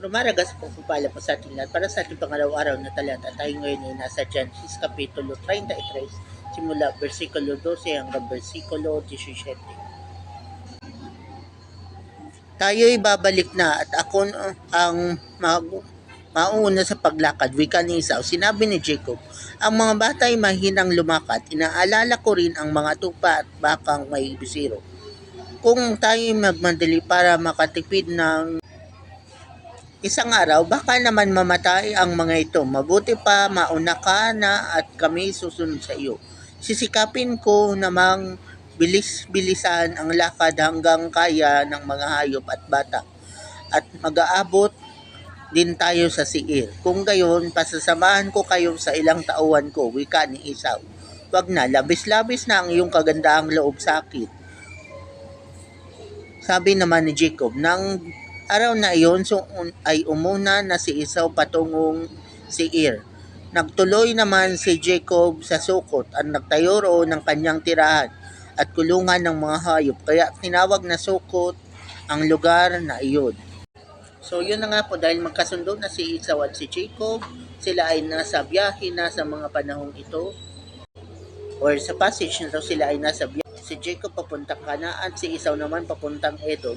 Rumaragas po pala po sa ating lahat para sa ating pangaraw-araw na talata. Tayo ngayon ay nasa Genesis Kapitulo 33, simula versikulo 12 hanggang versikulo 17. Tayo'y babalik na at ako ang mauna sa paglakad, wika ni Esau. Sinabi ni Jacob, ang mga bata ay mahinang lumakad. Inaalala ko rin ang mga tupa at bakang may bisiro. Kung tayo'y magmadali para makatipid ng isang araw, baka naman mamatay ang mga ito. Mabuti pa mauna ka na at kami susunod sa iyo. Sisikapin ko namang bilis-bilisan ang lakad hanggang kaya ng mga hayop at bata. At mag-aabot din tayo sa Seir. Kung gayon, pasasamahan ko kayo sa ilang tauhan ko, wika ni Esau. Wag na, labis-labis na ang iyong kagandahang loob sa akin. Sabi naman ni Jacob, nang araw na iyon ay umuna na si Esau patungong Seir. Nagtuloy naman si Jacob sa Sukot at nagtayo roon ng kanyang tirahan at kulungan ng mga hayop. Kaya tinawag na Sukot ang lugar na iyon. So yun na nga po, dahil magkasundo na si Esau at si Jacob, sila ay nasa biyahe na sa mga panahong ito, or sa passage na daw sila ay nasa biyahe. Si Jacob papuntang Kanaan, si Esau naman papuntang Edom.